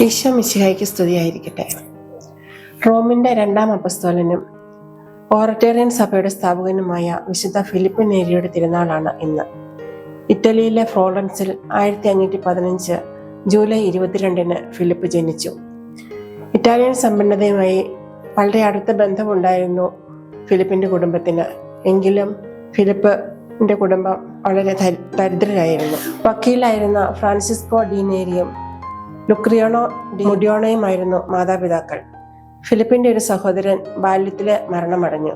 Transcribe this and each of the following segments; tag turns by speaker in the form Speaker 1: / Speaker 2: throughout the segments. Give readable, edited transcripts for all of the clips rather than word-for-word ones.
Speaker 1: ഈശോ മിശിഹായ്ക്ക് സ്തുതിയായിരിക്കട്ടെ. റോമിന്റെ രണ്ടാം അപ്പസ്തോലനും ഓറട്ടേറിയൻ സഭയുടെ സ്ഥാപകനുമായ വിശുദ്ധ ഫിലിപ്പ് നേരിയുടെ തിരുനാളാണ് ഇന്ന്. ഇറ്റലിയിലെ ഫ്ലോറൻസിൽ 1515 ജൂലൈ 22 ഫിലിപ്പ് ജനിച്ചു. ഇറ്റാലിയൻ സമ്പന്നതയുമായി വളരെ അടുത്ത ബന്ധമുണ്ടായിരുന്നു ഫിലിപ്പിന്റെ കുടുംബത്തിന്. എങ്കിലും ഫിലിപ്പിന്റെ കുടുംബം വളരെ ദരിദ്രരായിരുന്നു. വക്കീലായിരുന്ന ഫ്രാൻസിസ്കോ ഡി നേരിയും ലുക്രിയാനോ ഡി മുഡിയോണയുമായിരുന്നു മാതാപിതാക്കൾ. ഫിലിപ്പിന്റെ ഒരു സഹോദരൻ ബാല്യത്തിലെ മരണമടഞ്ഞു.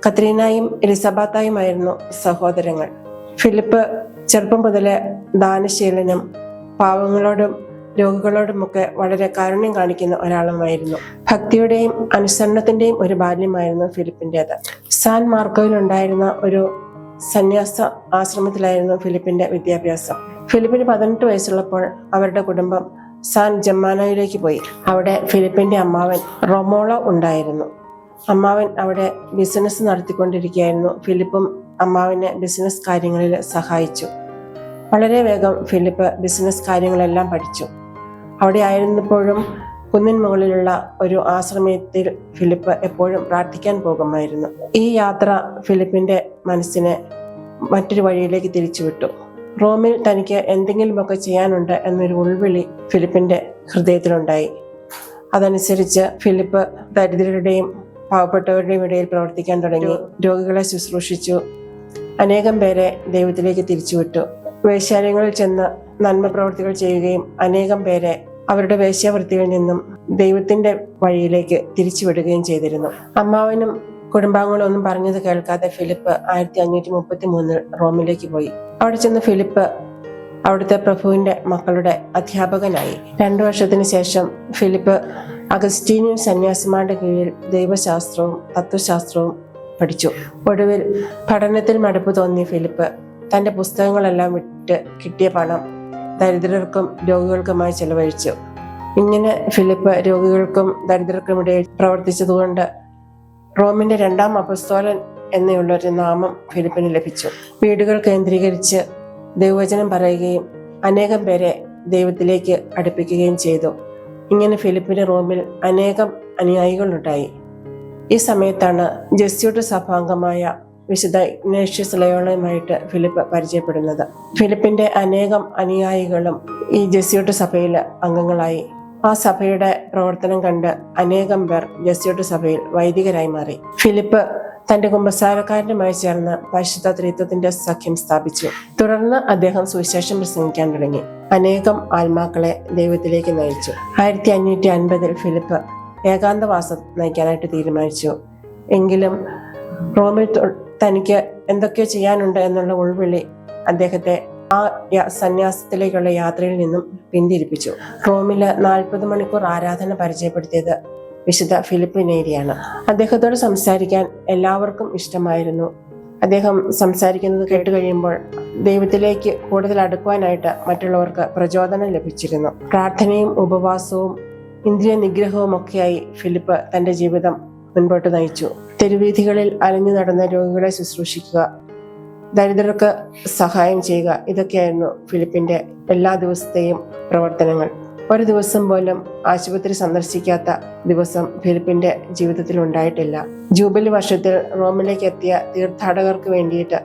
Speaker 1: കത്രീനയും എലിസബത്തായുമായിരുന്നു സഹോദരങ്ങൾ. ഫിലിപ്പ് ചെറുപ്പം മുതലേ ദാനശീലനും പാവങ്ങളോടും രോഗികളോടുമൊക്കെ വളരെ കാരുണ്യം കാണിക്കുന്ന ഒരാളുമായിരുന്നു. ഭക്തിയുടെയും അനുസരണത്തിന്റെയും ഒരു ബാല്യമായിരുന്നു ഫിലിപ്പിൻ്റെത്. സാൻ മാർക്കോയിലുണ്ടായിരുന്ന ഒരു സന്യാസ ആശ്രമത്തിലായിരുന്നു ഫിലിപ്പിന്റെ വിദ്യാഭ്യാസം. ഫിലിപ്പിന് 18 വയസ്സുള്ളപ്പോൾ അവരുടെ കുടുംബം സാൻ ജമ്മാനോയിലേക്ക് പോയി. അവിടെ ഫിലിപ്പിന്റെ അമ്മാവൻ റൊമോളോ ഉണ്ടായിരുന്നു. അമ്മാവൻ അവിടെ ബിസിനസ് നടത്തിക്കൊണ്ടിരിക്കുകയായിരുന്നു. ഫിലിപ്പും അമ്മാവനെ ബിസിനസ് കാര്യങ്ങളിൽ സഹായിച്ചു. വളരെ വേഗം ഫിലിപ്പ് ബിസിനസ് കാര്യങ്ങളെല്ലാം പഠിച്ചു. അവിടെ ആയിരുന്നപ്പോഴും കുന്നിൻ മുകളിലുള്ള ഒരു ആശ്രമത്തിൽ ഫിലിപ്പ് എപ്പോഴും പ്രാർത്ഥിക്കാൻ പോകുമായിരുന്നു. ഈ യാത്ര ഫിലിപ്പിന്റെ മനസ്സിനെ മറ്റൊരു വഴിയിലേക്ക് തിരിച്ചുവിട്ടു. റോമിൽ തനിക്ക് എന്തെങ്കിലുമൊക്കെ ചെയ്യാനുണ്ട് എന്നൊരു ഉൾവിളി ഫിലിപ്പിന്റെ ഹൃദയത്തിലുണ്ടായി. അതനുസരിച്ച് ഫിലിപ്പ് ദരിദ്രരുടെയും പാവപ്പെട്ടവരുടെയും ഇടയിൽ പ്രവർത്തിക്കാൻ തുടങ്ങി. രോഗികളെ ശുശ്രൂഷിച്ചു. അനേകം പേരെ ദൈവത്തിലേക്ക് തിരിച്ചുവിട്ടു. വേശ്യാലയങ്ങളിൽ ചെന്ന് നന്മ പ്രവർത്തികൾ ചെയ്യുകയും അനേകം പേരെ അവരുടെ വേശ്യാവൃത്തിയിൽ നിന്നും ദൈവത്തിന്റെ വഴിയിലേക്ക് തിരിച്ചുവിടുകയും ചെയ്തിരുന്നു. അമ്മാവനും കുടുംബാംഗങ്ങളും ഒന്നും പറഞ്ഞത് കേൾക്കാതെ ഫിലിപ്പ് 1533 റോമിലേക്ക് പോയി. അവിടെ ചെന്ന് ഫിലിപ്പ് അവിടുത്തെ പ്രഭുവിന്റെ മക്കളുടെ അധ്യാപകനായി. 2 വർഷത്തിന് ശേഷം ഫിലിപ്പ് അഗസ്റ്റീനിയൻ സന്യാസിമാരുടെ കീഴിൽ ദൈവശാസ്ത്രവും തത്വശാസ്ത്രവും പഠിച്ചു. ഒടുവിൽ പഠനത്തിൽ മടുപ്പ് തോന്നിയ ഫിലിപ്പ് തന്റെ പുസ്തകങ്ങളെല്ലാം വിറ്റ് കിട്ടിയ പണം ദരിദ്രർക്കും രോഗികൾക്കുമായി ചെലവഴിച്ചു. ഇങ്ങനെ ഫിലിപ്പ് രോഗികൾക്കും ദരിദ്രർക്കുമിടയിൽ പ്രവർത്തിച്ചതുകൊണ്ട് റോമിന്റെ രണ്ടാം അപ്പസ്തോലൻ എന്നുള്ളൊരു നാമം ഫിലിപ്പിന് ലഭിച്ചു. വീടുകൾ കേന്ദ്രീകരിച്ച് ദൈവവചനം പറയുകയും അനേകം പേരെ ദൈവത്തിലേക്ക് അടുപ്പിക്കുകയും ചെയ്തു. ഇങ്ങനെ ഫിലിപ്പിന് റോമിൽ അനേകം അനുയായികളുണ്ടായി. ഈ സമയത്താണ് ജെസ്യൂട്ട് സഭാംഗമായ വിശുദ്ധ ഇഗ്നേഷ്യസ് ലയോളയുമായിട്ട് ഫിലിപ്പ് പരിചയപ്പെടുന്നത്. ഫിലിപ്പിന്റെ അനേകം അനുയായികളും ഈ ജെസ്യൂട്ട് സഭയിൽ അംഗങ്ങളായി. ആ സഭയുടെ പ്രവർത്തനം കണ്ട് അനേകം പേർ ജെസ്യൂട്ട് സഭയിൽ വൈദികരായി മാറി. ഫിലിപ്പ് തന്റെ കുമ്പസാരക്കാരനുമായി ചേർന്ന് പരിശുദ്ധ ത്രിത്വത്തിന്റെ സഖ്യം സ്ഥാപിച്ചു. തുടർന്ന് അദ്ദേഹം സുവിശേഷം പ്രസംഗിക്കാൻ തുടങ്ങി. അനേകം ആത്മാക്കളെ ദൈവത്തിലേക്ക് നയിച്ചു. 1550 ഫിലിപ്പ് ഏകാന്തവാസം നയിക്കാനായിട്ട് തീരുമാനിച്ചു. എങ്കിലും റോമിൽ തനിക്ക് എന്തൊക്കെയോ ചെയ്യാനുണ്ട് എന്നുള്ള ഉൾവിളി അദ്ദേഹത്തെ ആ സന്യാസത്തിലേക്കുള്ള യാത്രയിൽ നിന്നും പിന്തിരിപ്പിച്ചു. റോമില് 40 മണിക്കൂർ ആരാധന പരിചയപ്പെടുത്തിയത് വിശുദ്ധ ഫിലിപ്പ് നേരിയാണ്. അദ്ദേഹത്തോട് സംസാരിക്കാൻ എല്ലാവർക്കും ഇഷ്ടമായിരുന്നു. അദ്ദേഹം സംസാരിക്കുന്നത് കേട്ട് കഴിയുമ്പോൾ ദൈവത്തിലേക്ക് കൂടുതൽ അടുക്കുവാനായിട്ട് മറ്റുള്ളവർക്ക് പ്രചോദനം ലഭിച്ചിരുന്നു. പ്രാർത്ഥനയും ഉപവാസവും ഇന്ദ്രിയ നിഗ്രഹവും ഒക്കെയായി ഫിലിപ്പ് തന്റെ ജീവിതം മുൻപോട്ട് നയിച്ചു. തെരുവീഥികളിൽ അലഞ്ഞു നടന്ന രോഗികളെ ശുശ്രൂഷിക്കുക, ദരിദ്രർക്ക് സഹായം ചെയ്യുക, ഇതൊക്കെയായിരുന്നു ഫിലിപ്പിന്റെ എല്ലാ ദിവസത്തെയും പ്രവർത്തനങ്ങൾ. ഒരു ദിവസം പോലും ആശുപത്രി സന്ദർശിക്കാത്ത ദിവസം ഫിലിപ്പിന്റെ ജീവിതത്തിൽ ഉണ്ടായിട്ടില്ല. ജൂബിലി വർഷത്തിൽ റോമിലേക്ക് എത്തിയ തീർത്ഥാടകർക്ക് വേണ്ടിയിട്ട്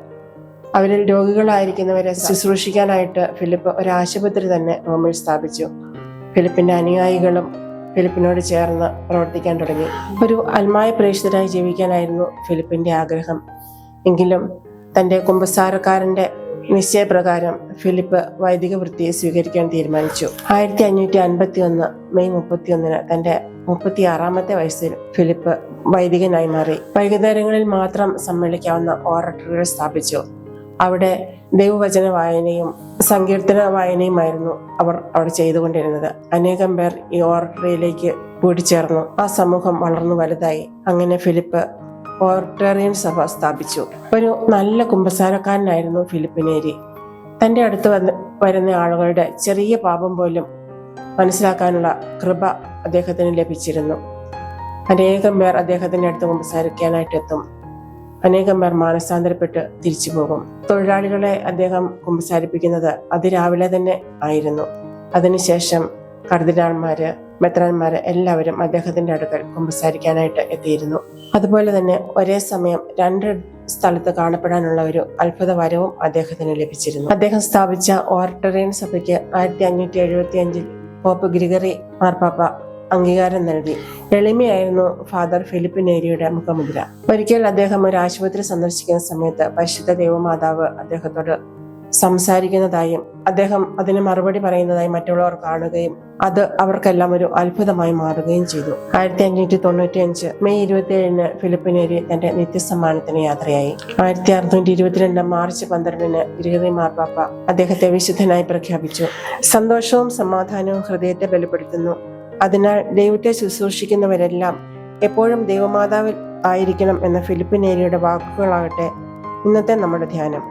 Speaker 1: അവരിൽ രോഗികളായിരിക്കുന്നവരെ ശുശ്രൂഷിക്കാനായിട്ട് ഫിലിപ്പ് ഒരു ആശുപത്രി തന്നെ റോമിൽ സ്ഥാപിച്ചു. ഫിലിപ്പിന്റെ അനുയായികളും ഫിലിപ്പിനോട് ചേർന്ന് പ്രവർത്തിക്കാൻ തുടങ്ങി. ഒരു അൽമായ പ്രേക്ഷിതരായി ജീവിക്കാനായിരുന്നു ഫിലിപ്പിന്റെ ആഗ്രഹം. എങ്കിലും തന്റെ കുമ്പസാരക്കാരന്റെ നിശ്ചയപ്രകാരം ഫിലിപ്പ് വൈദിക വൃത്തിയെ സ്വീകരിക്കാൻ തീരുമാനിച്ചു. 1551 മെയ് 31 തന്റെ 36ാമത്തെ വയസ്സിൽ ഫിലിപ്പ് വൈദികനായി മാറി. വൈകുന്നേരങ്ങളിൽ മാത്രം സമ്മേളിക്കാവുന്ന ഓറട്ടറികൾ സ്ഥാപിച്ചു. അവിടെ ദൈവവചന വായനയും സങ്കീർത്തന വായനയുമായിരുന്നു അവർ അവിടെ ചെയ്തുകൊണ്ടിരുന്നത്. അനേകം പേർ ഈ ഓറട്ടറിയിലേക്ക് കൂടിച്ചേർന്നു. ആ സമൂഹം വളർന്നു വലുതായി. അങ്ങനെ ഫിലിപ്പ് ഓറട്ടേറിയൻ സഭ സ്ഥാപിച്ചു. ഒരു നല്ല കുമ്പസാരക്കാരനായിരുന്നു ഫിലിപ്പ് നേരി. തന്റെ അടുത്ത് വരുന്ന ആളുകളുടെ ചെറിയ പാപം പോലും മനസ്സിലാക്കാനുള്ള കൃപ അദ്ദേഹത്തിന് ലഭിച്ചിരുന്നു. അനേകം പേർ അദ്ദേഹത്തിന്റെ അടുത്ത് കുമ്പസാരിക്കാനായിട്ട് എത്തും. അനേകം പേർ മാനസാന്തരപ്പെട്ട് തിരിച്ചു പോകും. തൊഴിലാളികളെ അദ്ദേഹം കുമ്പസാരിപ്പിക്കുന്നത് അതിരാവിലെ തന്നെ ആയിരുന്നു. അതിനുശേഷം കർദിനാൾമാര്, മെത്രാന്മാര് എല്ലാവരും അദ്ദേഹത്തിന്റെ അടുക്കൽ കുമ്പസാരിക്കാനായിട്ട് എത്തിയിരുന്നു. അതുപോലെ തന്നെ ഒരേ സമയം 2 സ്ഥലത്ത് കാണപ്പെടാനുള്ള ഒരു അത്ഭുത വരവും അദ്ദേഹത്തിന് ലഭിച്ചിരുന്നു. അദ്ദേഹം സ്ഥാപിച്ച ഓർട്ടറിയൻ സഭയ്ക്ക് 1575 പോപ്പ് ഗ്രിഗറി മാർപ്പാപ്പ അംഗീകാരം നൽകി. എളിമയായിരുന്നു ഫാദർ ഫിലിപ്പ് നേരിയുടെ മുഖമുദ്ര. ഒരിക്കൽ അദ്ദേഹം ഒരു ആശുപത്രി സന്ദർശിക്കുന്ന സമയത്ത് പരിശുദ്ധ ദൈവമാതാവ് അദ്ദേഹത്തോട് സംസാരിക്കുന്നതായും അദ്ദേഹം അതിന് മറുപടി പറയുന്നതായും മറ്റുള്ളവർ കാണുകയും അത് അവർക്കെല്ലാം ഒരു അത്ഭുതമായി മാറുകയും ചെയ്തു. 1595 മെയ് 27 ഫിലിപ്പ് നേരി തന്റെ നിത്യസമ്മാനത്തിന് യാത്രയായി. 1622 മാർച്ച് 12 ഗ്രിഗറി മാർപ്പാപ്പ അദ്ദേഹത്തെ വിശുദ്ധനായി പ്രഖ്യാപിച്ചു. സന്തോഷവും സമാധാനവും ഹൃദയത്തെ ബലപ്പെടുത്തുന്നു. അതിനാൽ ദൈവത്തെ ശുശ്രൂഷിക്കുന്നവരെല്ലാം എപ്പോഴും ദൈവമാതാവിൽ ആയിരിക്കണം എന്ന ഫിലിപ്പ് നേരിയുടെ വാക്കുകളാകട്ടെ ഇന്നത്തെ നമ്മുടെ ധ്യാനം.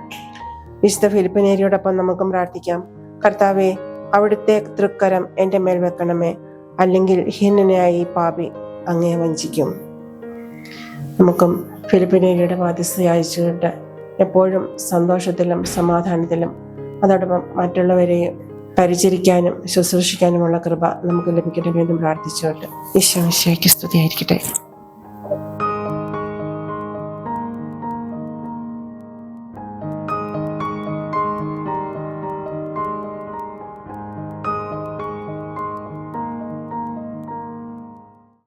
Speaker 1: വിശുദ്ധ ഫിലിപ്പ് നേരിയോടൊപ്പം നമുക്കും പ്രാർത്ഥിക്കാം. കർത്താവേ, അവിടുത്തെ തൃക്കരം എൻ്റെ മേൽ വെക്കണമേ, അല്ലെങ്കിൽ ഹീനനായ ഈ പാപി അങ്ങയെ വഞ്ചിക്കും. നമുക്കും ഫിലിപ്പ് നേരിയുടെ മാധ്യസ്ഥ അയച്ചുകൊണ്ട് എപ്പോഴും സന്തോഷത്തിലും സമാധാനത്തിലും അതോടൊപ്പം മറ്റുള്ളവരെയും പരിചരിക്കാനും ശുശ്രൂഷിക്കാനുമുള്ള കൃപ നമുക്ക് ലഭിക്കണമെന്നും പ്രാർത്ഥിച്ചുകൊണ്ട് ഈശോ മിശിഹായ്ക്ക് സ്തുതിയായിരിക്കട്ടെ.